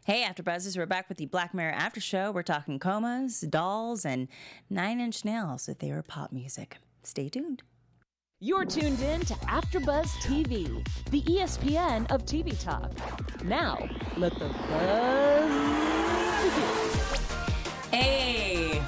Hey, AfterBuzzers, we're back with the Black Mirror After Show. We're talking comas, dolls, and 9-inch nails if they were pop music. Stay tuned. You're tuned in to AfterBuzz TV, the ESPN of TV talk. Now, let the buzz begin. Hey,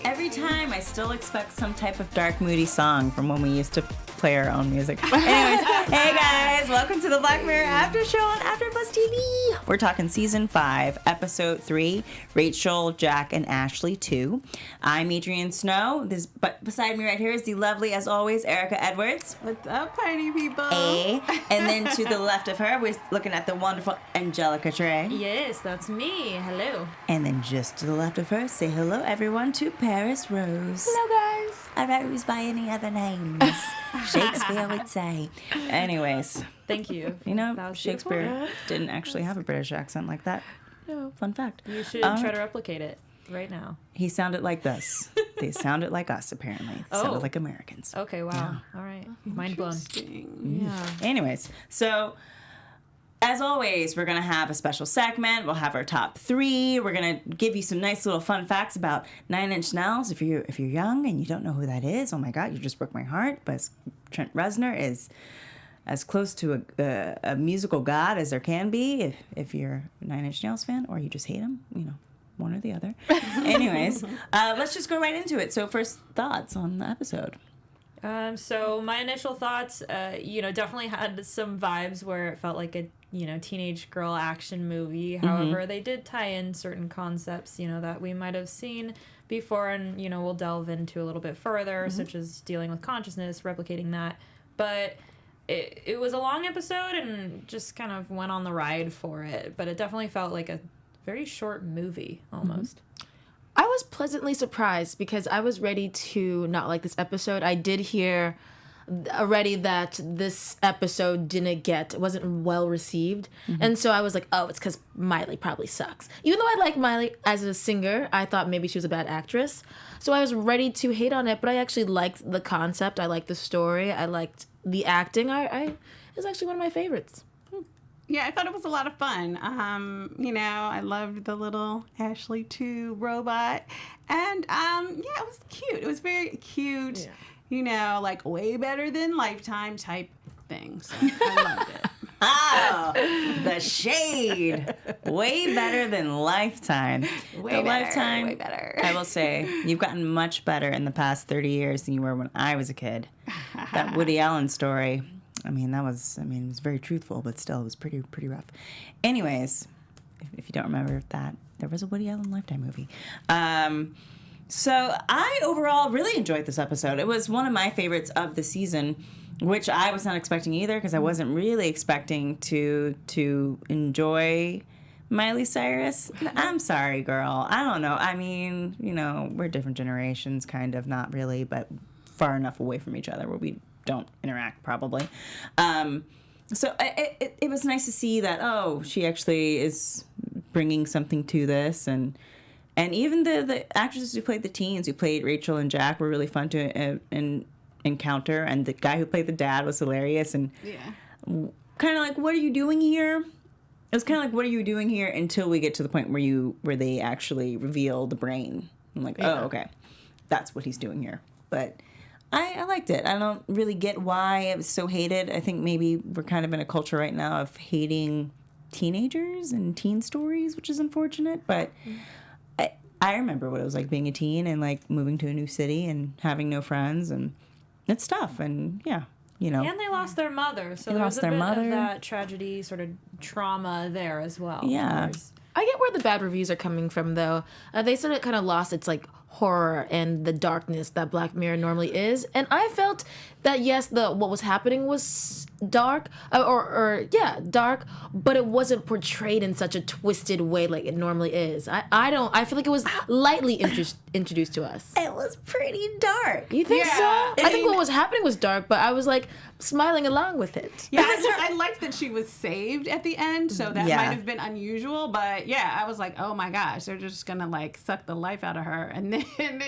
every time I still expect some type of dark, moody song from when we used to play our own music. Anyways, hey guys, welcome to the Black Mirror After Show on AfterBuzz TV. We're talking Season 5, Episode 3, Rachel, Jack, and Ashley 2. I'm Adrienne Snow. But beside me right here is the lovely, as always, Erica Edwards. What's up, party people? Hey. And then to the left of her, we're looking at the wonderful Angelica Trae. Yes, that's me. Hello. And then just to the left of her, say hello, everyone, to Paris Rose. Hello, guys. A rose by any other names. Shakespeare would say. Anyways. Thank you. You know, That was Shakespeare beautiful. didn't actually have a British accent like that. No. Fun fact. You should try to replicate it right now. He sounded like this. They sounded like us, apparently. They sounded Oh. like Americans. Okay, wow. All right. Mind blown. Yeah. Anyways, so as always, we're going to have a special segment. We'll have our top 3. We're going to give you some nice little fun facts about 9-inch nails. If you're young and you don't know who that is, oh my God, you just broke my heart. But Trent Reznor is as close to a musical god as there can be if you're a 9-inch nails fan or you just hate him, you know, one or the other. Anyways, let's just go right into it. So first thoughts on the episode. So my initial thoughts, definitely had some vibes where it felt like a, teenage girl action movie. However, they did tie in certain concepts, that we might have seen before and, we'll delve into a little bit further, such as dealing with consciousness, replicating that. But it was a long episode and just kind of went on the ride for it. But it definitely felt like a very short movie, almost. I was pleasantly surprised because I was ready to not like this episode. I did hear already that this episode wasn't well received. And so I was like, oh, it's because Miley probably sucks. Even though I like Miley as a singer, I thought maybe she was a bad actress. So I was ready to hate on it, but I actually liked the concept. I liked the story. I liked the acting. It was actually one of my favorites. Yeah, I thought it was a lot of fun. I loved the little Ashley 2 robot. And, it was cute. It was very cute, like way better than Lifetime type thing. So I loved it. Oh, the shade. Way better than Lifetime. Way Lifetime, better. I will say, you've gotten much better in the past 30 years than you were when I was a kid. That Woody Allen story, it was very truthful, but still, it was pretty rough. Anyways, if you don't remember that, there was a Woody Allen Lifetime movie. So I overall really enjoyed this episode. It was one of my favorites of the season, which I was not expecting either because I wasn't really expecting to enjoy Miley Cyrus. I'm sorry, girl. I don't know. We're different generations, kind of, not really, but far enough away from each other where we don't interact probably. So it was nice to see that, she actually is bringing something to this. And even the actresses who played the teens, who played Rachel and Jack, were really fun to encounter. And the guy who played the dad was hilarious. And kind of like, what are you doing here? It was kind of like, what are you doing here until we get to the point where they actually reveal the brain. I'm like, oh, okay. That's what he's doing here. But I liked it. I don't really get why it was so hated. I think maybe we're kind of in a culture right now of hating teenagers and teen stories, which is unfortunate. But I remember what it was like being a teen and like moving to a new city and having no friends, and it's tough. And And they lost their mother, so there was a bit of that tragedy, sort of trauma there as well. Yeah. I get where the bad reviews are coming from, though. They sort of kind of lost its like horror and the darkness that Black Mirror normally is, and I felt that yes, what was happening was dark, dark, but it wasn't portrayed in such a twisted way like it normally is. I feel like it was lightly introduced to us. it was pretty dark. You think so? I think what was happening was dark, but I was like smiling along with it. Yeah, I liked that she was saved at the end, so that might have been unusual. But yeah, I was like, oh my gosh, they're just gonna like suck the life out of her, and then And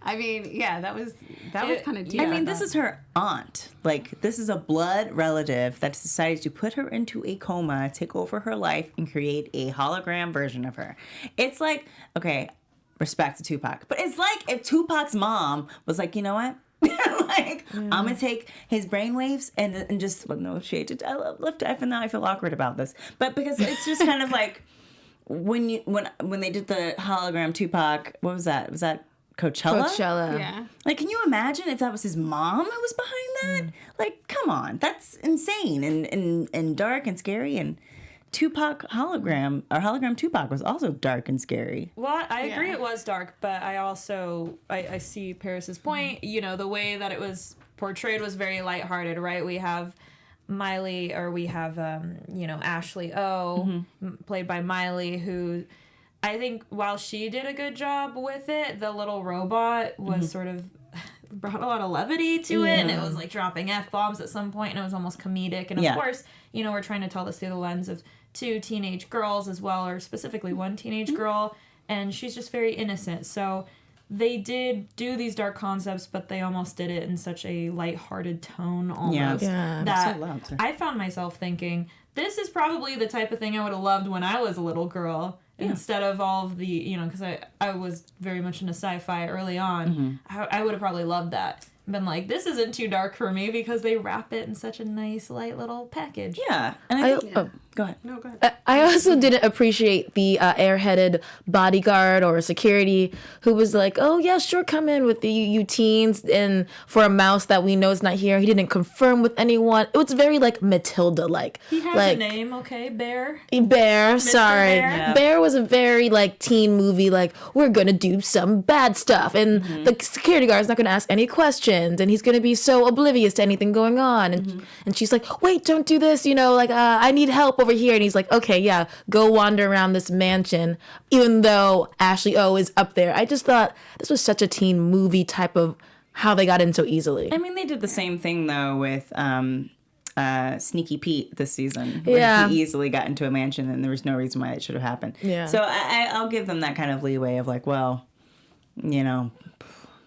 I mean, yeah, that was kind of deep. I mean, this is her aunt. Like, this is a blood relative that's decided to put her into a coma, take over her life, and create a hologram version of her. It's like, okay, respect to Tupac, but it's like if Tupac's mom was like, you know what? Like, I'm gonna take his brainwaves and just, well, no shade to, I love Lift F, and now I feel awkward about this, but because it's just kind of like when they did the hologram Tupac, what was that? Was that Coachella? Yeah. Like, can you imagine if that was his mom who was behind that? Like, come on, that's insane and dark and scary. And hologram Tupac was also dark and scary. Well, I agree it was dark, but I also I see Paris's point. You know, the way that it was portrayed was very lighthearted, right? We have Miley, or we have Ashley O, played by Miley, who I think while she did a good job with it, the little robot was sort of brought a lot of levity to it, and it was like dropping F-bombs at some point, and it was almost comedic. And of course, you know, we're trying to tell this through the lens of two teenage girls as well, or specifically one teenage girl, and she's just very innocent. So they did do these dark concepts, but they almost did it in such a lighthearted tone almost that so loud, I found myself thinking, this is probably the type of thing I would have loved when I was a little girl. Instead of all of the, you know, because I was very much into sci-fi early on, I would have probably loved that. Been like, this isn't too dark for me, because they wrap it in such a nice, light little package. Yeah. And I think, go ahead. No, go ahead. I also didn't appreciate the airheaded bodyguard or security who was like, oh, yeah, sure, come in with you teens. And for a mouse that we know is not here, he didn't confirm with anyone. It was very, like, Matilda-like. He has like, a name, okay? Bear. Bear, sorry. Bear. Yeah. Bear was a very, like, teen movie, like, we're going to do some bad stuff. And the security guard's not going to ask any questions. And he's going to be so oblivious to anything going on. And she's like, wait, don't do this. You know, like, I need help over here. And he's like, okay, yeah, go wander around this mansion, even though Ashley O is up there. I just thought this was such a teen movie type of how they got in so easily. I mean, they did the same thing, though, with Sneaky Pete this season. Where he easily got into a mansion, and there was no reason why it should have happened. Yeah. So I'll give them that kind of leeway of like, well, you know,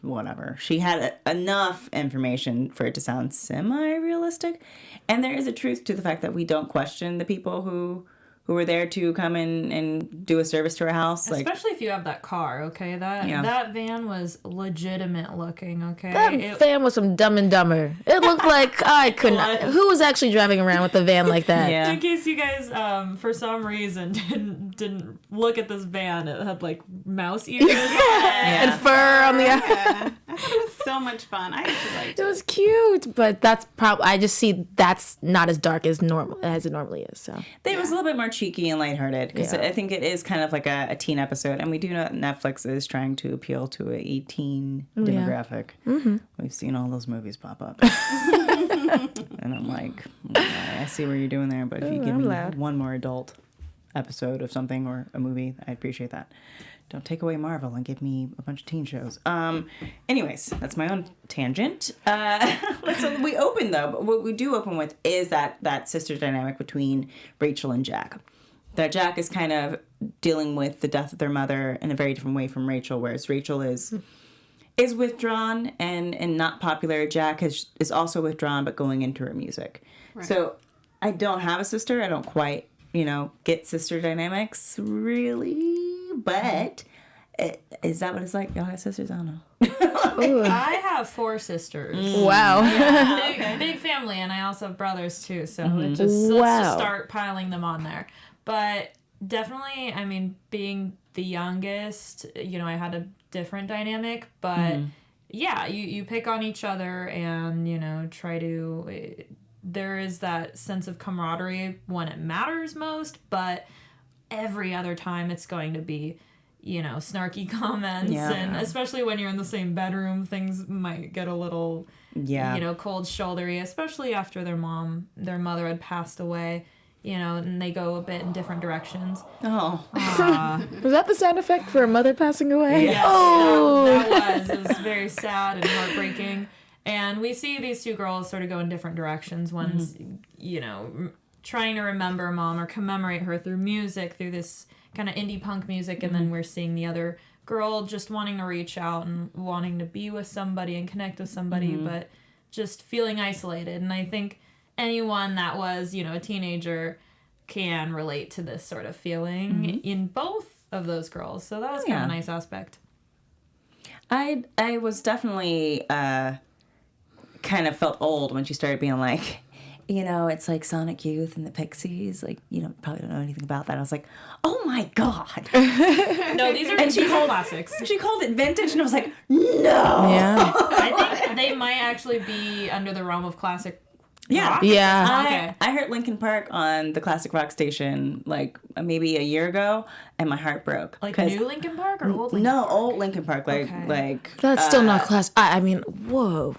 whatever. She had enough information for it to sound semi-realistic. And there is a truth to the fact that we don't question the people who were there to come in and do a service to our house. Like, especially if you have that car, okay? That van was legitimate looking, okay? That van was some Dumb and Dumber. It looked like I couldn't. Who was actually driving around with a van like that? Yeah. In case you guys, for some reason, didn't look at this van, it had like mouse ears And fur on the. Yeah. I thought it was so much fun. I actually liked It was cute, but that's probably. I just see that's not as dark as normal as it normally is. So it was a little bit more cheeky and lighthearted, because I think it is kind of like a teen episode, and we do know that Netflix is trying to appeal to a teen demographic. We've seen all those movies pop up. And I'm like, I see what you're doing there, but if you give me one more adult episode of something or a movie, I appreciate that. Don't take away Marvel and give me a bunch of teen shows. Anyways, that's my own tangent. So we open, though, but what we do open with is that sister dynamic between Rachel and Jack. That Jack is kind of dealing with the death of their mother in a very different way from Rachel, whereas Rachel is withdrawn and not popular. Jack is also withdrawn, but going into her music. Right. So I don't have a sister. I don't quite, get sister dynamics, really. But is that what it's like? Y'all have sisters? I don't know. I have 4 sisters. Wow. Yeah, big family, and I also have brothers too. So let's just start piling them on there. But definitely, I mean, being the youngest, I had a different dynamic. But yeah, you pick on each other and try to. There is that sense of camaraderie when it matters most, but every other time it's going to be, snarky comments. Yeah. And especially when you're in the same bedroom, things might get a little, cold shouldery, especially after their mother had passed away, and they go a bit in different directions. Oh. Was that the sound effect for a mother passing away? Yes, Oh. that was. It was very sad and heartbreaking. And we see these two girls sort of go in different directions. One's, trying to remember mom or commemorate her through music, through this kind of indie punk music, and then we're seeing the other girl just wanting to reach out and wanting to be with somebody and connect with somebody, but just feeling isolated. And I think anyone that was, a teenager can relate to this sort of feeling in both of those girls. So that was kind of a nice aspect. I was definitely kind of felt old when she started being like, it's like Sonic Youth and the Pixies. Like, probably don't know anything about that. I was like, oh my God. No, these are classics. She called it vintage, and I was like, no. Yeah. I think they might actually be under the realm of classic rock. Yeah. Okay. I heard Linkin Park on the classic rock station like maybe a year ago, and my heart broke. Like new Linkin Park or old Linkin No, Park? old Linkin Park. Like That's still not class. I mean, whoa.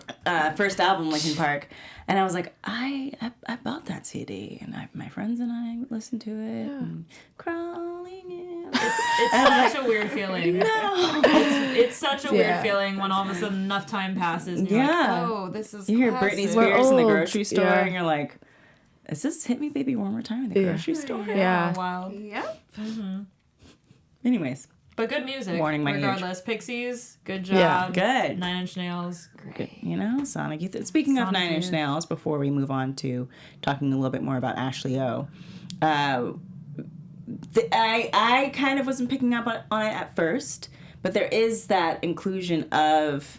first album Linkin Park, and I was like, I bought that CD, and my friends and I listened to it, and crawling in. It's such a weird feeling. No. It's such a weird feeling when all of a sudden enough time passes and you're like, oh, this is You hear classic. Britney Spears in the old. grocery store, Yeah. and you're like, is this Hit Me Baby One More Time in the grocery store? Yeah. Oh, wow. Yep. Anyways, But good music. Warning my age. regardless. Pixies, good job. Yeah. good. 9 Inch Nails, great. Good. Sonic Youth. Speaking of Sonic 9 Inch Youth. Nails, before we move on to talking a little bit more about Ashley O, I kind of wasn't picking up on it at first, but there is that inclusion of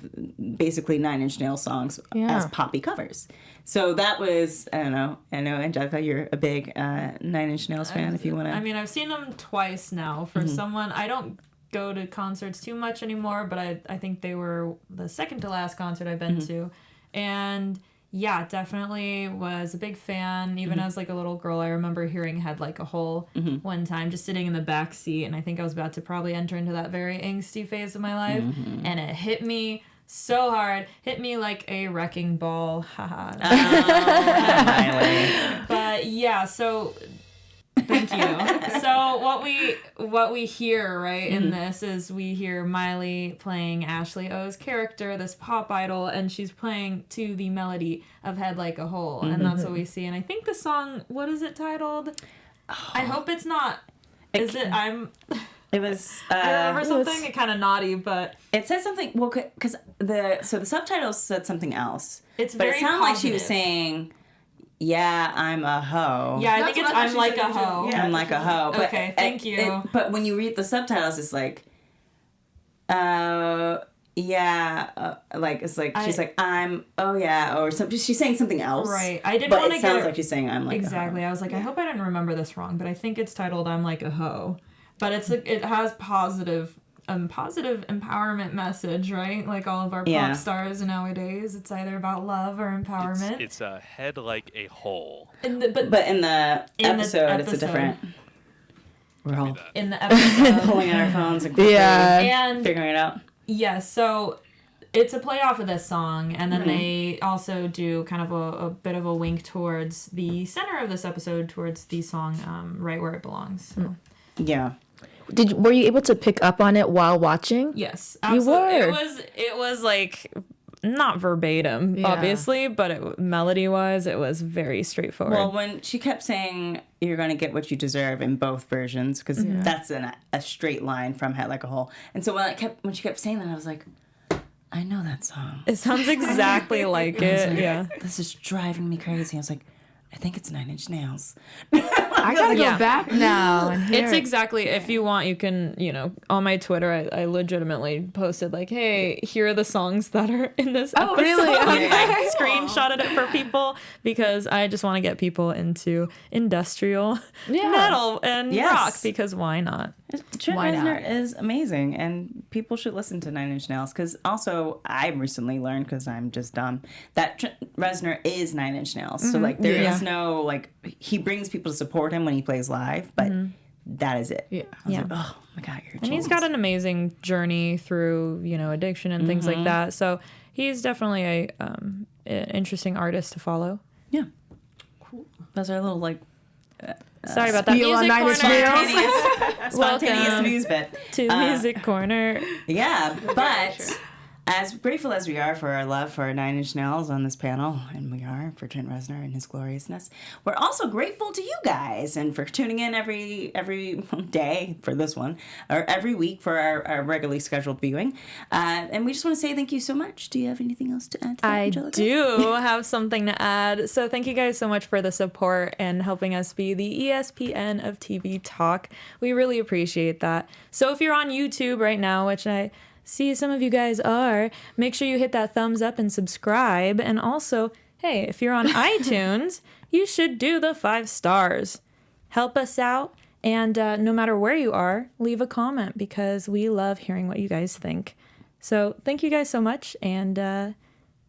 basically 9 Inch Nails songs as poppy covers. So that was, I don't know. I know, Angelica, you're a big 9 Inch Nails fan, if you want to. I mean, I've seen them twice now. For someone, I don't go to concerts too much anymore, but I think they were the second to last concert I've been to. And yeah, definitely was a big fan. Even as like a little girl, I remember hearing Head Like a Hole one time, just sitting in the back seat, and I think I was about to probably enter into that very angsty phase of my life, and it hit me so hard, hit me like a wrecking ball. Haha. But yeah, so thank you. So what we hear right in this is we hear Miley playing Ashley O's character, this pop idol, and she's playing to the melody of Head Like a Hole, and that's what we see. And I think the song, what is it titled? I hope it's not. Is it? It was. I remember something kind of naughty, but It said something. Well, because the subtitles said something else. it's But very it sounded like she was positive. saying, "Yeah, I'm a hoe." Yeah, I That's think it's what I thought I'm she like said a too. hoe. Yeah. I'm like a hoe. But Okay, thank you. But when you read the subtitles, it's like, yeah, like it's like she's like I'm. Oh yeah, or something. She's saying something else. Right. I didn't But want to it get sounds it like she's saying I'm like exactly. I was like, I hope I didn't remember this wrong, but I think it's titled "I'm Like a Hoe." But it has positive empowerment message, right? Like all of our pop stars nowadays, it's either about love or empowerment. It's a head like a hole. But in the episode, it's a different. We're all in the episode. pulling out our phones and And figuring it out. yes, so it's a play off of this song, and then they also do kind of a bit of a wink towards the center of this episode, towards the song "Right Where It Belongs." So. Yeah. Were you able to pick up on it while watching? Yes, You absolutely. were. It was like not verbatim, obviously, but melody wise, it was very straightforward. Well, when she kept saying you're going to get what you deserve in both versions, because that's a straight line from Head Like a Hole. And so when she kept saying that, I was like, I know that song. It sounds exactly like it. Yeah. This is driving me crazy. I was like, I think it's 9 Inch Nails. I gotta go back now and hear It's it. exactly, if you want, you can, on my Twitter, I legitimately posted like, hey, here are the songs that are in this episode. really? I screenshotted it for people because I just want to get people into industrial metal and rock, because why not? Trent Why not? Reznor is amazing, and people should listen to 9 Inch Nails, because also I recently learned, because I'm just dumb, that Trent Reznor is 9 Inch Nails. So like there is no like, he brings people to support him when he plays live, but that is it. Yeah. I was like, oh my God, you're And he's got an amazing journey through, addiction and things like that. So he's definitely an interesting artist to follow. Yeah. Cool. Those are a little like Sorry about that. Spiel on Music 9 Inch corner. spontaneous news bit. To Music Corner. Yeah, but as grateful as we are for our love for Nine Inch Nails on this panel, and we are for Trent Reznor and his gloriousness, we're also grateful to you guys and for tuning in every day for this one, or every week for our regularly scheduled viewing. And we just want to say thank you so much. Do you have anything else to add to that, I Angelica? do have something to add. So thank you guys so much for the support and helping us be the ESPN of TV talk. We really appreciate that. So if you're on YouTube right now, which I see some of you guys are, make sure you hit that thumbs up and subscribe. And also, hey, if you're on iTunes, you should do the 5 stars. Help us out. And no matter where you are, leave a comment because we love hearing what you guys think. So thank you guys so much, and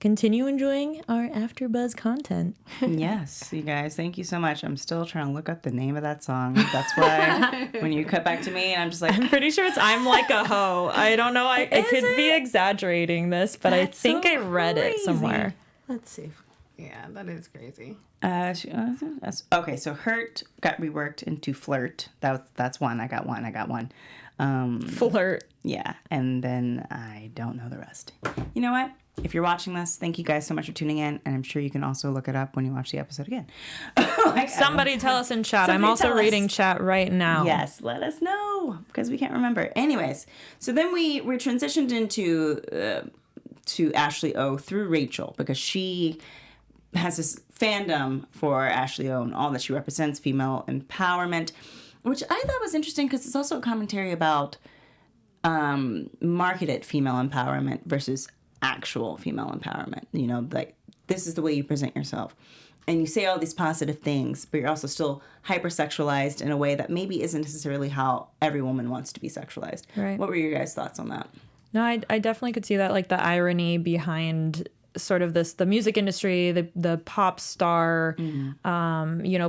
continue enjoying our AfterBuzz content. Yes, you guys, thank you so much. I'm still trying to look up the name of that song. That's why when you cut back to me, and I'm just like, I'm pretty sure it's I'm Like a Hoe. I don't know. I could be exaggerating this, but I think I read it somewhere. Let's see. Yeah, that is crazy. okay, so Hurt got reworked into Flirt. That's one. I got one. Flirt. Yeah, and then I don't know the rest. You know what? If you're watching this, thank you guys so much for tuning in, and I'm sure you can also look it up when you watch the episode again. Somebody tell us in chat. I'm also reading chat right now. Yes, let us know, because we can't remember. Anyways, so then we transitioned into to Ashley O through Rachel, because she has this fandom for Ashley O and all that she represents, female empowerment, which I thought was interesting because it's also a commentary about marketed female empowerment versus actual female empowerment. You know, like, this is the way you present yourself. And you say all these positive things, but you're also still hypersexualized in a way that maybe isn't necessarily how every woman wants to be sexualized. Right. What were your guys' thoughts on that? No, I definitely could see that, like the irony behind sort of the music industry, the pop star,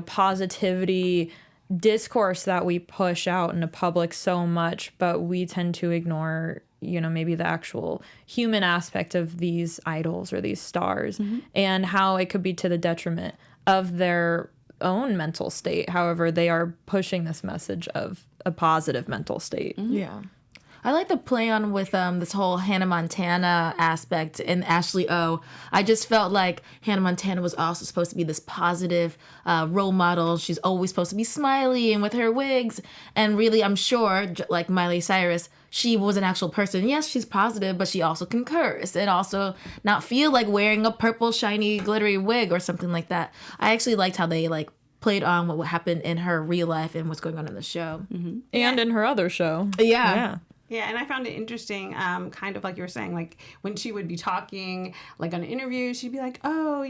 positivity discourse that we push out in the public so much, but we tend to ignore, maybe the actual human aspect of these idols or these stars, and how it could be to the detriment of their own mental state. However, they are pushing this message of a positive mental state. Yeah. I like the play on with this whole Hannah Montana aspect in Ashley O. I just felt like Hannah Montana was also supposed to be this positive role model. She's always supposed to be smiley and with her wigs. And really, I'm sure, like Miler Cyrus, she was an actual person. Yes, she's positive, but she also can curse and also not feel like wearing a purple, shiny, glittery wig or something like that. I actually liked how they played on what happened in her real life and what's going on in the show. Mm-hmm. And in her other show. Yeah. Yeah, and I found it interesting, kind of like you were saying, like when she would be talking, like on an interview, she'd be like, oh,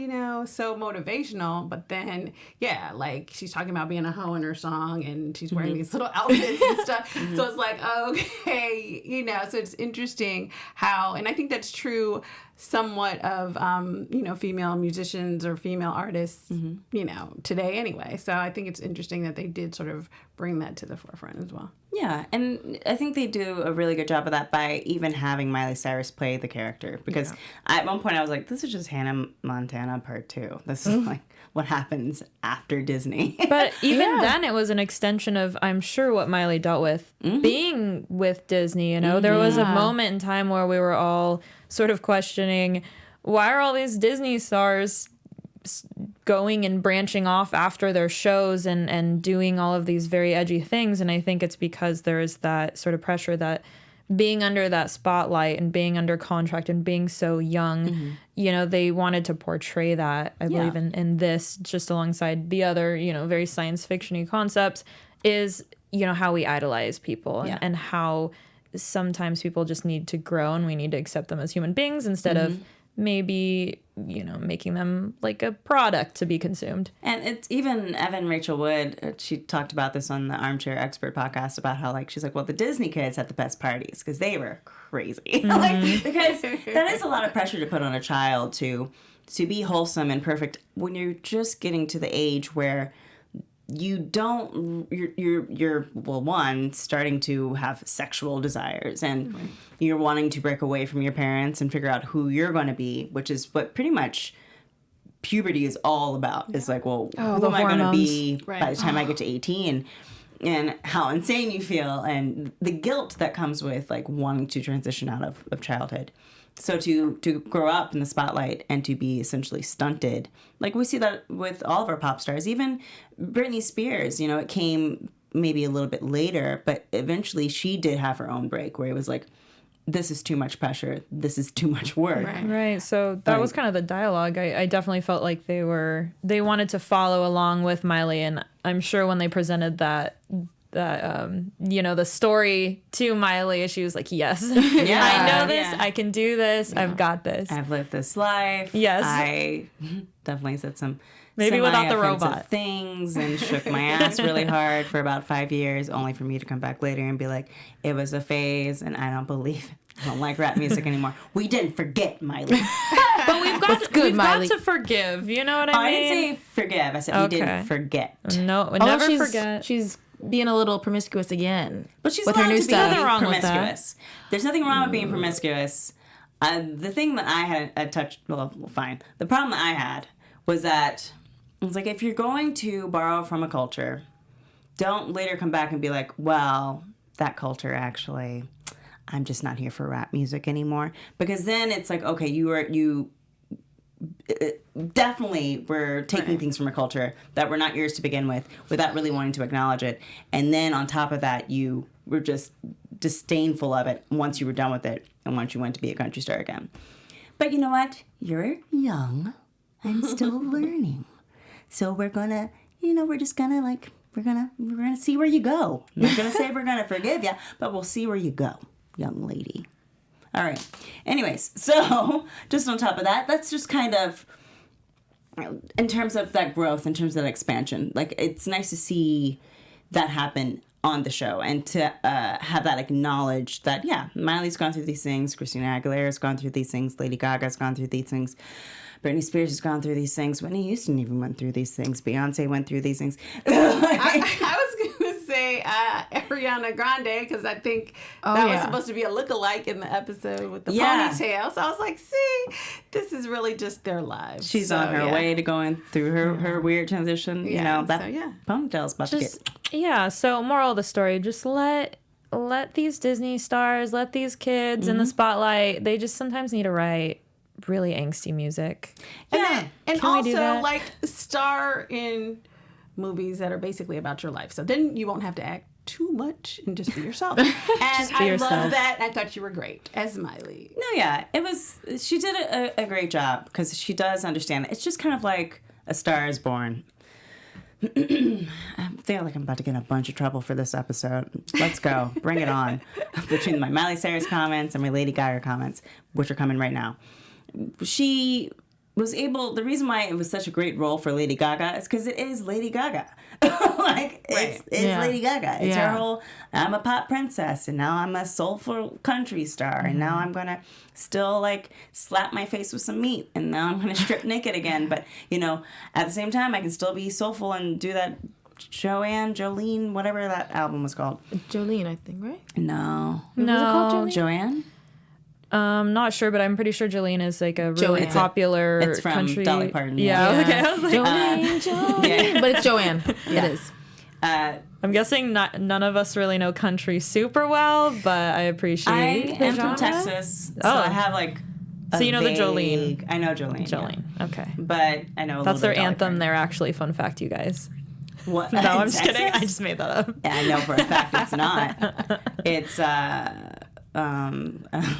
so motivational. But then, yeah, like she's talking about being a hoe in her song and she's wearing these little outfits and stuff. So it's like, okay, so it's interesting how, and I think that's true somewhat of, female musicians or female artists, today anyway. So I think it's interesting that they did sort of bring that to the forefront as well. Yeah, and I think they do a really good job of that by even having Miley Cyrus play the character. Because at one point I was like, this is just Hannah Montana Part 2. This is like what happens after Disney. But even then it was an extension of, I'm sure, what Miley dealt with being with Disney. There was a moment in time where we were all sort of questioning, why are all these Disney stars going and branching off after their shows and doing all of these very edgy things? And I think it's because there is that sort of pressure that being under that spotlight and being under contract and being so young, they wanted to portray that, I believe, in this, just alongside the other, very science fiction-y concepts, is, how we idolize people and how sometimes people just need to grow and we need to accept them as human beings instead of maybe, making them like a product to be consumed. And it's even Evan Rachel Wood, she talked about this on the Armchair Expert podcast about how, she's like, well, the Disney kids had the best parties because they were crazy. Because that is a lot of pressure to put on a child to be wholesome and perfect when you're just getting to the age where you're starting to have sexual desires and you're wanting to break away from your parents and figure out who you're going to be, which is what pretty much puberty is all about. It's like, well, who am I going to be by the time I get to 18, and how insane you feel and the guilt that comes with wanting to transition out of childhood. So to grow up in the spotlight and to be essentially stunted, like we see that with all of our pop stars, even Britney Spears, you know, it came maybe a little bit later, but eventually she did have her own break where it was like, this is too much pressure. This is too much work. Right. So that was kind of the dialogue. I definitely felt like they wanted to follow along with Miley, and I'm sure when they presented that you know, the story to Miley, she was like, yes, I know this, I can do this, I've got this. I've lived this life. Yes. I definitely said some maybe without the robot things and shook my ass really hard for about 5 years, only for me to come back later and be like, it was a phase and I don't believe it. I don't like rap music anymore. We didn't forget, Miley. But we've got to forgive. You know what I mean? I didn't say forgive. I said we didn't forget. No, never forget. She's being a little promiscuous again. But she's with allowed her new to be stuff. promiscuous. There's nothing wrong with being promiscuous. The thing that I had touched, well, fine. The problem that I had was that it's like, if you're going to borrow from a culture, don't later come back and be like, well, that culture actually, I'm just not here for rap music anymore. Because then it's like, okay, you definitely were taking things from a culture that were not yours to begin with without really wanting to acknowledge it. And then on top of that, you were just disdainful of it once you were done with it and once you went to be a country star again. But you know what? You're young and still learning. So we're gonna, we're just gonna we're gonna see where you go. I'm not gonna say we're gonna forgive you, but we'll see where you go, young lady. All right. Anyways, so just on top of that, that's just kind of, in terms of that growth, in terms of that expansion, like, it's nice to see that happen on the show and to have that acknowledged that, yeah, Miley's gone through these things, Christina Aguilera's gone through these things, Lady Gaga's gone through these things, Britney Spears has gone through these things, Whitney Houston even went through these things, Beyonce went through these things. I was going to say Ariana Grande, because I think that was supposed to be a lookalike in the episode with the ponytail. So I was like, see, this is really just their lives. She's on her way to going through her weird transition. Ponytail's about to get... Yeah, so moral of the story, just let these Disney stars, let these kids in the spotlight, they just sometimes need to write really angsty music. And also, like, star in movies that are basically about your life. So then you won't have to act too much and just be yourself. And I love that. I thought you were great as Miley. No, yeah. She did a great job because she does understand it. It's just kind of like A Star is Born. I feel like I'm about to get in a bunch of trouble for this episode. Let's go. Bring it on. Between my Miley Cyrus comments and my Lady Gaga comments, which are coming right now. She was able, the reason why it was such a great role for Lady Gaga is because it is Lady Gaga. It's Lady Gaga. It's her whole, I'm a pop princess, and now I'm a soulful country star, and now I'm going to still, like, slap my face with some meat, and now I'm going to strip naked again. But, at the same time, I can still be soulful and do that Jolene, whatever that album was called. Jolene, I think, right? No. Was it called Jolene? Joanne? Not sure, but I'm pretty sure Jolene is like a really popular it's from country. Dolly Parton. Yeah. Okay. I was like, Jolene. But it's Joanne. It is. I'm guessing none of us really know country super well, but I appreciate I am genre. from Texas, so I have like. So you know the Jolene. I know Jolene. Jolene. Yeah. Okay. But I know that's their anthem. Parton. They're actually, fun fact, you guys. What? No, I'm just kidding. I just made that up. Yeah, I know for a fact it's not. It's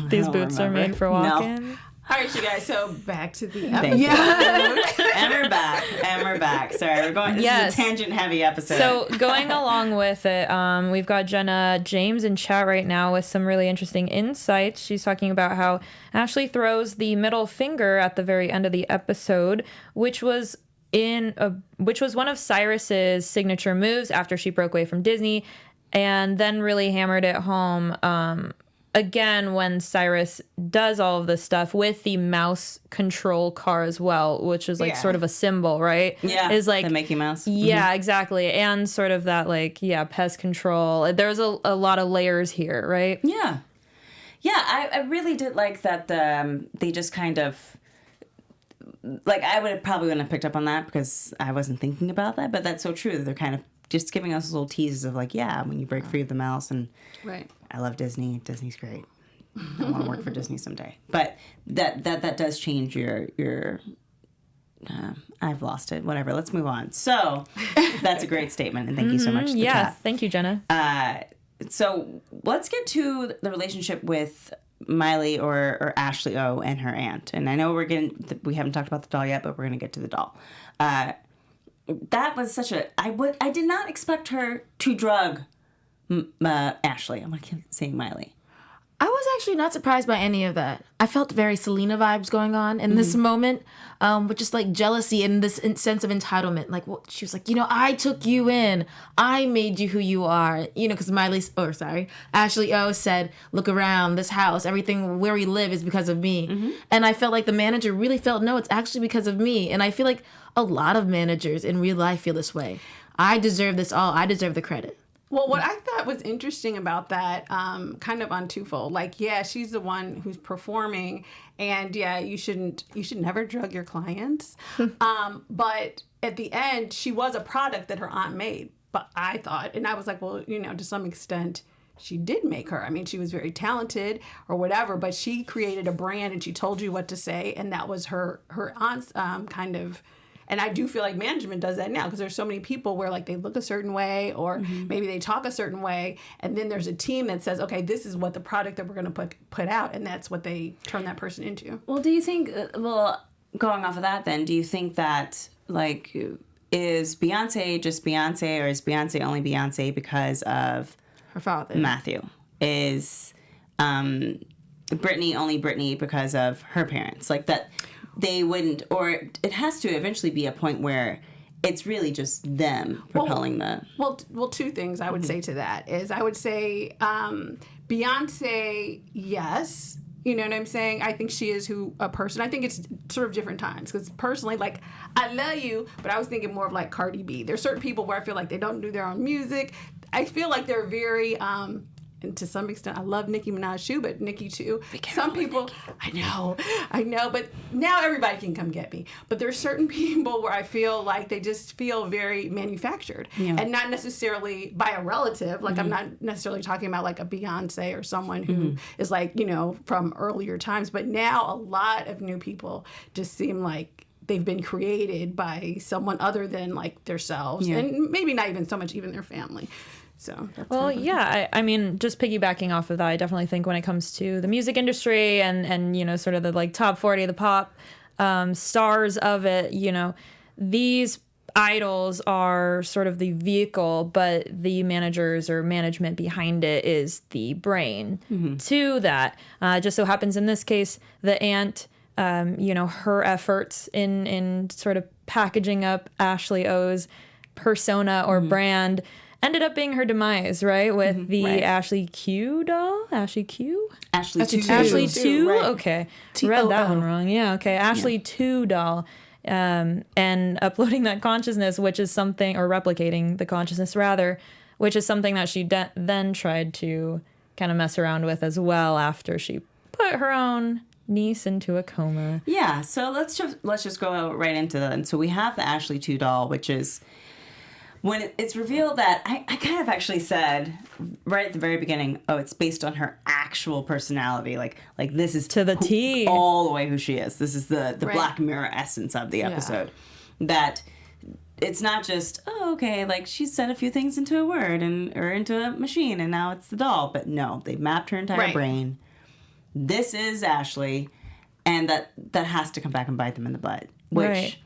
these boots are made for walking. All right, you guys. So back to the episode. And we're back. Sorry, we're going. This is a tangent-heavy episode. So going along with it, we've got Jenna James in chat right now with some really interesting insights. She's talking about how Ashley throws the middle finger at the very end of the episode, which was one of Cyrus's signature moves after she broke away from Disney, and then really hammered it home. Again, when Cyrus does all of this stuff with the mouse control car as well, which is like sort of a symbol, right? Yeah, is like the Mickey Mouse. Yeah, exactly, and sort of that pest control. There's a lot of layers here, right? Yeah, I really did like that. They just kind of. Like, I wouldn't have picked up on that because I wasn't thinking about that, but that's so true. They're kind of just giving us little teases of like, when you break free of the mouse, and I love Disney. Disney's great. I want to work for Disney someday. But that does change your I've lost it. Whatever. Let's move on. So that's a great statement, and thank you so much. For the chat. Thank you, Jenna. So let's get to the relationship with Miley or Ashley O and her aunt. And I know we haven't talked about the doll yet, but we're gonna get to the doll. That was such I did not expect her to drug Ashley. I'm like saying Miley. I was actually not surprised by any of that. I felt very Selena vibes going on in this moment, with just like jealousy and this sense of entitlement. Like, well, she was like, I took you in. I made you who you are. Because Ashley O said, look around this house. Everything where we live is because of me. Mm-hmm. And I felt like the manager really felt, no, it's actually because of me. And I feel like a lot of managers in real life feel this way. I deserve this all. I deserve the credit. Well, what I thought was interesting about that, kind of on twofold, like, yeah, she's the one who's performing, and yeah, you should never drug your clients. But at the end, she was a product that her aunt made. But I thought, and I was like, well, to some extent, she did make her. I mean, she was very talented or whatever, but she created a brand and she told you what to say, and that was her aunt's kind of. And I do feel like management does that now because there's so many people where like they look a certain way or maybe they talk a certain way. And then there's a team that says, okay, this is what the product that we're going to put out. And that's what they turn that person into. Well, do you think, going off of that then, do you think that like is Beyonce just Beyonce or is Beyonce only Beyonce because of her father? Matthew. Is Britney only Britney because of her parents? Like that. They wouldn't, or it has to eventually be a point where it's really just them propelling Well, two things I would say to that is I would say Beyonce, yes. You know what I'm saying? I think she is a person. I think it's sort of different times because personally, like, I love you, but I was thinking more of like Cardi B. There's certain people where I feel like they don't do their own music. I feel like they're very... and to some extent, I love Nicki Minaj too, but Nicki too. Some people, I know, but now everybody can come get me. But there's certain people where I feel like they just feel very manufactured and not necessarily by a relative. Like I'm not necessarily talking about like a Beyonce or someone who is like, from earlier times. But now a lot of new people just seem like they've been created by someone other than like themselves and maybe not even so much even their family. So I mean, just piggybacking off of that, I definitely think when it comes to the music industry and sort of the like top 40, the pop stars of it, these idols are sort of the vehicle, but the managers or management behind it is the brain to that. Just so happens in this case, the aunt, her efforts in sort of packaging up Ashley O's persona or brand ended up being her demise, right? With the Ashley Q doll? Ashley Q? Ashley 2. Ashley 2? Right. Okay. Read that one wrong. Yeah, okay. Ashley 2 doll. And uploading that consciousness, which is something, or replicating the consciousness rather, which is something that she then tried to kind of mess around with as well after she put her own niece into a coma. Yeah, so let's just go right into that. And so we have the Ashley 2 doll, which is... when it's revealed that I kind of actually said right at the very beginning, oh, it's based on her actual personality. Like this is to the T, all the way who she is. This is the Black Mirror essence of the episode. That it's not just, oh, okay, like she said a few things into a word or into a machine and now it's the doll. But no, they mapped her entire brain. This is Ashley, and that has to come back and bite them in the butt. Which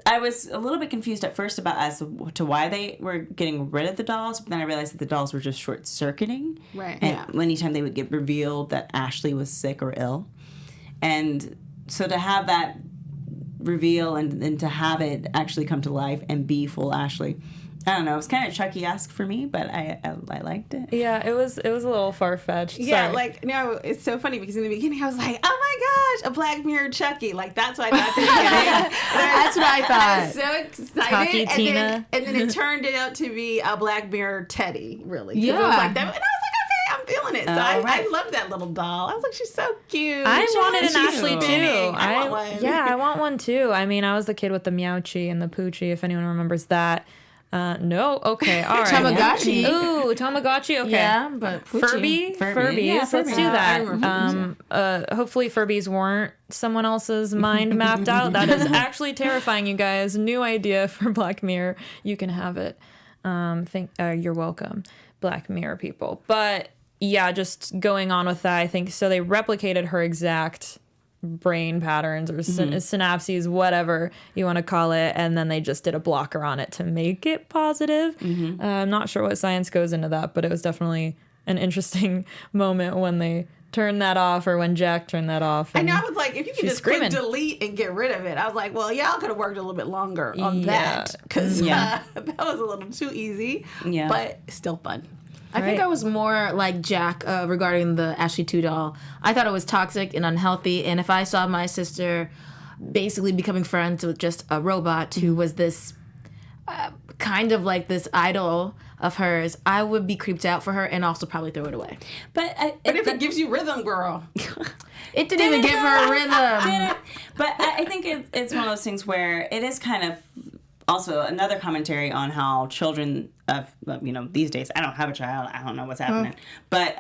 I was a little bit confused at first as to why they were getting rid of the dolls, but then I realized that the dolls were just short-circuiting. Right. And anytime they would get revealed that Ashley was sick or ill. And so to have that reveal and to have it actually come to life and be full Ashley, I don't know. It was kind of Chucky-esque for me, but I liked it. Yeah, it was a little far-fetched. Yeah, Sorry. it's so funny because in the beginning I was like, oh my gosh, a Black Mirror Chucky. Like, that's what I thought. That's what I thought. I was so excited. Chucky Tina. And then it turned out to be a Black Mirror Teddy, really. Yeah. It was like that. And I was like, okay, I'm feeling it. So I love that little doll. I was like, she's so cute. I wanted an She's Ashley spinning. too. I want one. Yeah, I want one too. I mean, I was the kid with the Meowchi and the Poochie, if anyone remembers that. No. Okay. All right. Tamagotchi. Ooh, Tamagotchi. Okay. Yeah, but Poochie. Furbies. Yeah, Let's Furby. do I that. remember Hopefully Furbies weren't someone else's mind mapped out. That is actually terrifying, you guys. New idea for Black Mirror. You can have it. You're welcome, Black Mirror people. But yeah, just going on with that, I think so. They replicated her exact brain patterns or synapses, whatever you want to call it, and then they just did a blocker on it to make it positive. I'm not sure what science goes into that, but it was definitely an interesting moment when they turned that off, or when Jack turned that off. I know, I was like, if you could just screaming. click delete and get rid of it, I was like, well, y'all could have worked a little bit longer on that, because that was a little too easy, but still fun. I think I was more like Jack regarding the Ashley 2 doll. I thought it was toxic and unhealthy, and if I saw my sister basically becoming friends with just a robot who was this kind of like this idol of hers, I would be creeped out for her and also probably throw it away. But if it gives you rhythm, girl. It didn't even give her a rhythm. But I think it's one of those things where it is kind of also another commentary on how children of, these days, I don't have a child, I don't know what's happening, but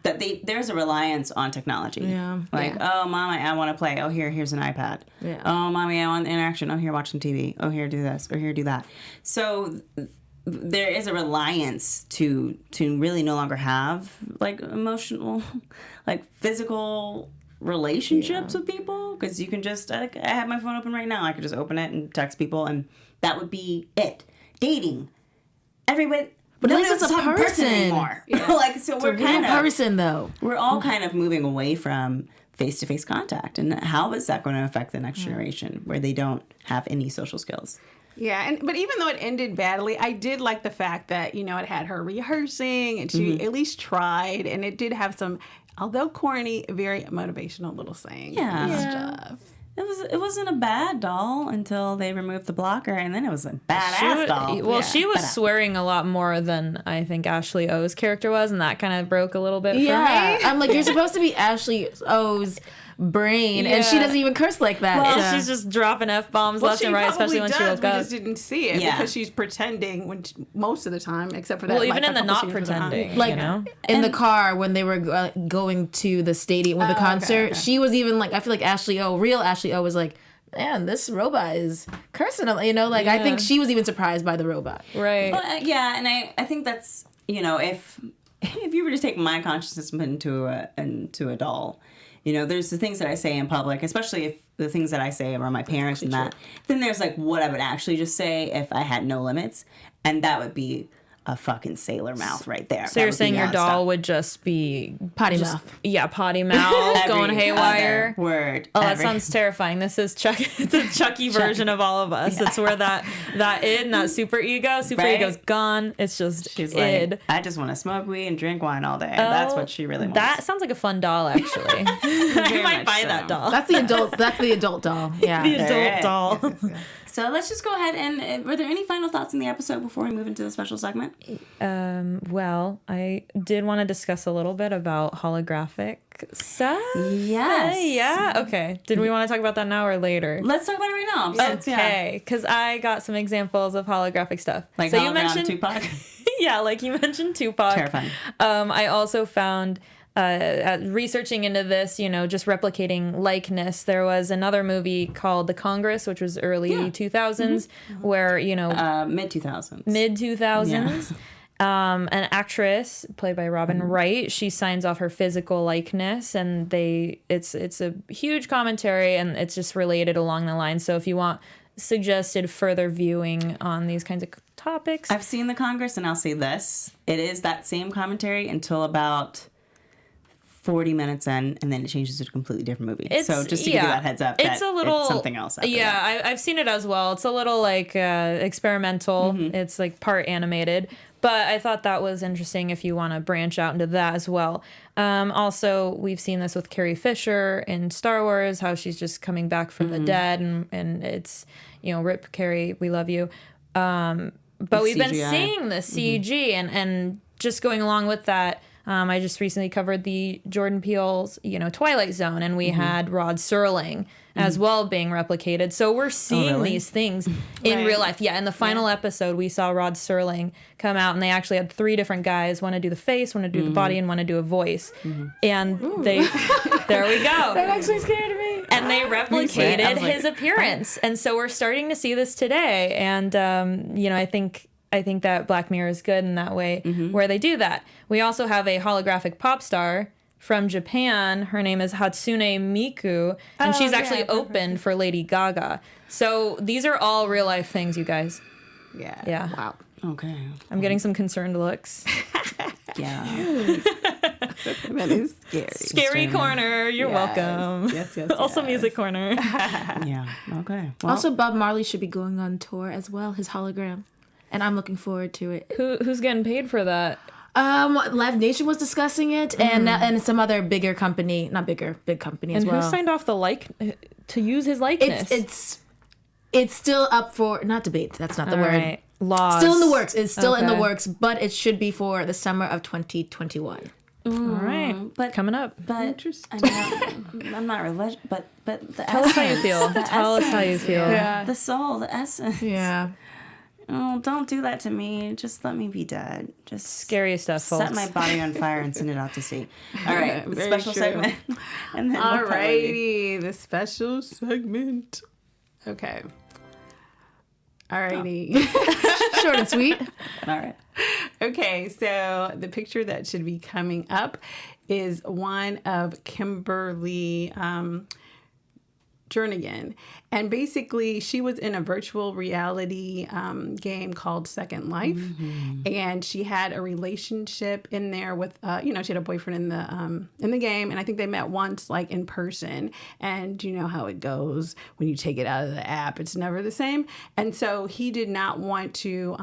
that there's a reliance on technology. Yeah. Oh, Mama, I want to play. Oh, here's an iPad. Yeah. Oh, Mommy, I want interaction. Oh, here, watch some TV. Oh, here, do this. Or here, do that. So there is a reliance to really no longer have, like, emotional, like, physical relationships with people, because you can just I have my phone open right now, I could just open it and text people, and that would be it. Dating, everybody, but at least it's a person anymore. Like, so we're kind of person though. We're all kind of moving away from face-to-face contact, and how is that going to affect the next generation where they don't have any social skills? Yeah, but even though it ended badly, I did like the fact that, it had her rehearsing, and she at least tried, and it did have some, although corny, very motivational little sayings and stuff. It wasn't a bad doll until they removed the blocker, and then it was a badass doll. Well, she was swearing a lot more than I think Ashley O's character was, and that kind of broke a little bit for me. I'm like, you're supposed to be Ashley O's brain, and she doesn't even curse like that. Well, she's just dropping F-bombs left and right, especially when she woke up. We just didn't see it because she's pretending most of the time, except for that. Well, even in the not pretending, like in the car when they were going to the stadium with the concert, she was even like, I feel like real Ashley O was like, man, this robot is cursing, I think she was even surprised by the robot. Right. Well, and I think that's, if you were to take my consciousness into a doll, there's the things that I say in public, especially if the things that I say around my parents and that. Then there's like what I would actually just say if I had no limits, and that would be a fucking sailor mouth right there. So you're saying your doll would just be potty mouth? Yeah, potty mouth, going haywire. Word. Oh, that sounds terrifying. This is it's a Chucky version of all of us. Yeah. It's where that id and that super ego's gone. It's just she's id. Like, I just want to smoke weed and drink wine all day. That's what she really wants. That sounds like a fun doll, actually. I might buy that doll. That's the adult doll. Yeah, the adult doll. Yes. So let's just go ahead and were there any final thoughts in the episode before we move into the special segment? Well, I did want to discuss a little bit about holographic stuff. Yes. Yeah. Okay. Did we want to talk about that now or later? Let's talk about it right now. Okay. Because I got some examples of holographic stuff. Like so you mentioned Tupac. Yeah, like you mentioned Tupac. Terrifying. I also found researching into this, just replicating likeness, there was another movie called The Congress, which was early 2000s, where, mid-2000s. Mid-2000s. An actress played by Robin Wright, she signs off her physical likeness, and it's a huge commentary, and it's just related along the line. So if you want suggested further viewing on these kinds of topics. I've seen The Congress, and I'll say this. It is that same commentary until about 40 minutes in, and then it changes to a completely different movie. So just to give you that heads up, it's something else. I've seen it as well. It's a little like experimental. It's like part animated, but I thought that was interesting if you want to branch out into that as well. Also, we've seen this with Carrie Fisher in Star Wars, how she's just coming back from the dead, and it's, rip Carrie, we love you. But we've been seeing the CG and just going along with that. I just recently covered the Jordan Peele's, Twilight Zone, and we had Rod Serling as well being replicated. So we're seeing these things in real life. Yeah, in the final episode, we saw Rod Serling come out, and they actually had 3 different guys, one to do the face, one to do the body, and one to do a voice. And there we go. That actually scared me. And they replicated his appearance. And so we're starting to see this today. And, I think that Black Mirror is good in that way, where they do that. We also have a holographic pop star from Japan. Her name is Hatsune Miku, and she's actually opened for Lady Gaga. So these are all real life things, you guys. Yeah. Yeah. Wow. Okay. I'm getting some concerned looks. Yeah. That is scary. Scary corner. You're welcome. Yes. Also music corner. Yeah. Okay. Well, Also, Bob Marley should be going on tour as well, his hologram. And I'm looking forward to it. Who's getting paid for that? Live Nation was discussing it, and some other big company as well. And who signed off to use his likeness? It's still up for not debate. That's not the All word. right. Laws. Still in the works. It's still in the Okay. works, but it should be for the summer of 2021. All right. but Coming up. But I'm not religious. But the Tell us how you feel. Tell us how you feel. The soul, the essence. Yeah. Oh, don't do that to me. Just let me be dead. Just Scary stuff, folks. set my body on fire and send it out to sea. All right, Very special true. segment. And then we'll probably- Alrighty, the special segment. Okay. Alrighty. Short and sweet. All right. Okay, so the picture that should be coming up is one of Kimberly Jernigan. And basically, she was in a virtual reality game called Second Life. And she had a relationship in there with, she had a boyfriend in the game. And I think they met once, like, in person. And you know how it goes when you take it out of the app. It's never the same. And so he did not want to,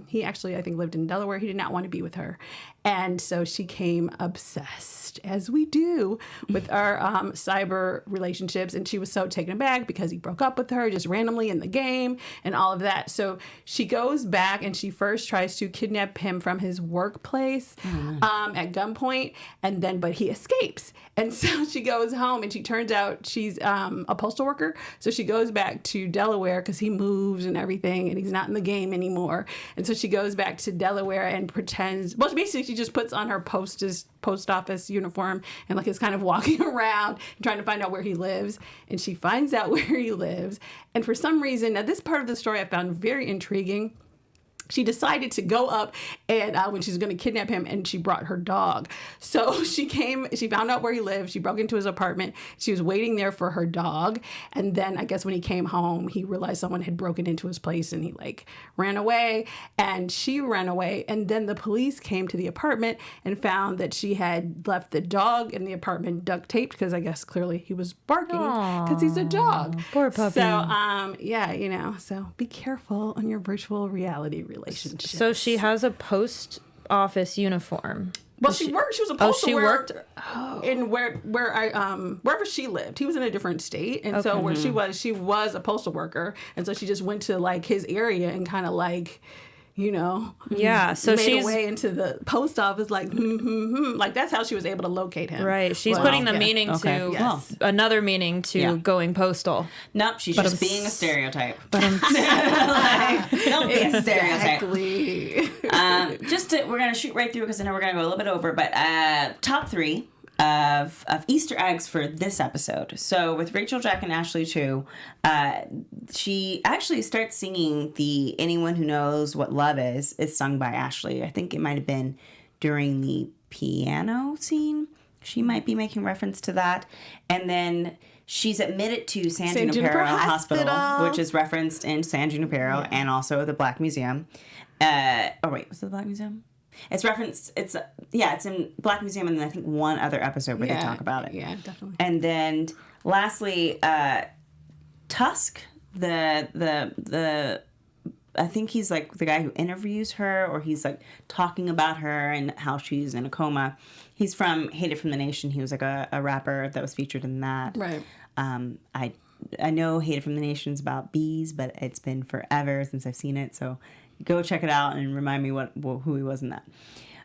he actually, I think, lived in Delaware. He did not want to be with her. And so she came obsessed, as we do, with our cyber relationships. And she was so taken aback because he broke up with her just randomly in the game and all of that. So she goes back and she first tries to kidnap him from his workplace at gunpoint. But he escapes. And so she goes home and she turns out she's a postal worker. So she goes back to Delaware because he moves and everything and he's not in the game anymore. And so she goes back to Delaware and pretends, well, basically she just puts on her post office uniform and like is kind of walking around and trying to find out where he lives. And she finds out where he lives. And for some reason, now this part of the story I found very intriguing. She decided to go up and when she's going to kidnap him, and she brought her dog. So she found out where he lived. She broke into his apartment. She was waiting there for her dog. And then I guess when he came home, he realized someone had broken into his place and he like ran away, and she ran away. And then the police came to the apartment and found that she had left the dog in the apartment duct taped because I guess clearly he was barking because he's a dog. Poor puppy. So, so be careful on your virtual reality relationships. So she has a post office uniform. Well, she worked. She was a postal she worker worked in wherever she lived. He was in a different state, and so where she was a postal worker, and so she just went to like his area and kind of like, Yeah, so made she's her way into the post office, like, like that's how she was able to locate him. right. She's putting the meaning Okay. to Yes. another meaning to going postal. Nope, she's just being a stereotype. Don't be a stereotype. Exactly. We're gonna shoot right through because I know we're gonna go a little bit over. But top 3 of Easter eggs for this episode. So with Rachel, Jack, and Ashley Chu, she actually starts singing the "Anyone Who Knows What Love Is" sung by Ashley. I think it might have been during the piano scene. She might be making reference to that, and then she's admitted to San Junipero Hospital, which is referenced in San Junipero and also the Black Museum. Was it the Black Museum? It's referenced. It's in Black Museum, and then I think one other episode where they talk about it. Yeah, definitely. And then lastly, Tusk, the I think he's like the guy who interviews her, or he's like talking about her and how she's in a coma. He's from Hated from the Nation. He was like a rapper that was featured in that. Right. I know Hated from the Nation's about bees, but it's been forever since I've seen it, so go check it out and remind me who he was in that.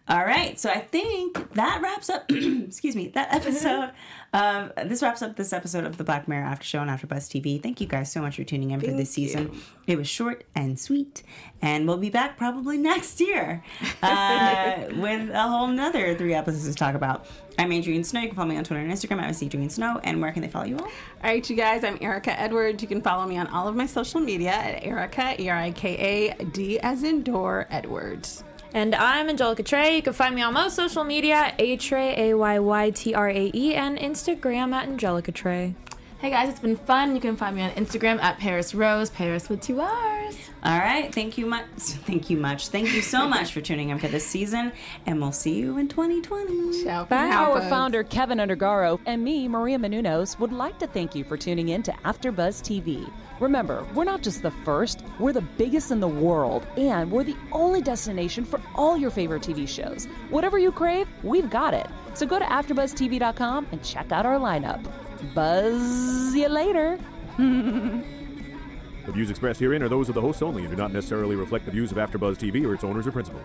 All right, so I think that wraps up. Excuse me, that episode. This wraps up this episode of the Black Mirror After Show on AfterBuzz TV. Thank you guys so much for tuning in for this season. It was short and sweet, and we'll be back probably next year with a whole nother 3 episodes to talk about. I'm Adrienne Snow. You can follow me on Twitter and Instagram at Adrienne Snow. And where can they follow you all? All right, you guys, I'm Erica Edwards. You can follow me on all of my social media at Erica, E-R-I-K-A-D as in door, Edwards. And I'm Angelica Trae. You can find me on most social media, Trae, Ayytrae, and Instagram at Angelica Trae. Hey guys, it's been fun. You can find me on Instagram at Paris Rose, Paris with 2 R's. All right, thank you so much for tuning in for this season, and we'll see you in 2020. Ciao. Our founder, Kevin Undergaro, and me, Maria Menounos, would like to thank you for tuning in to AfterBuzz TV. Remember, we're not just the first, we're the biggest in the world, and we're the only destination for all your favorite TV shows. Whatever you crave, we've got it. So go to AfterBuzzTV.com and check out our lineup. Buzz you later. The views expressed herein are those of the hosts only and do not necessarily reflect the views of AfterBuzz TV or its owners or principals.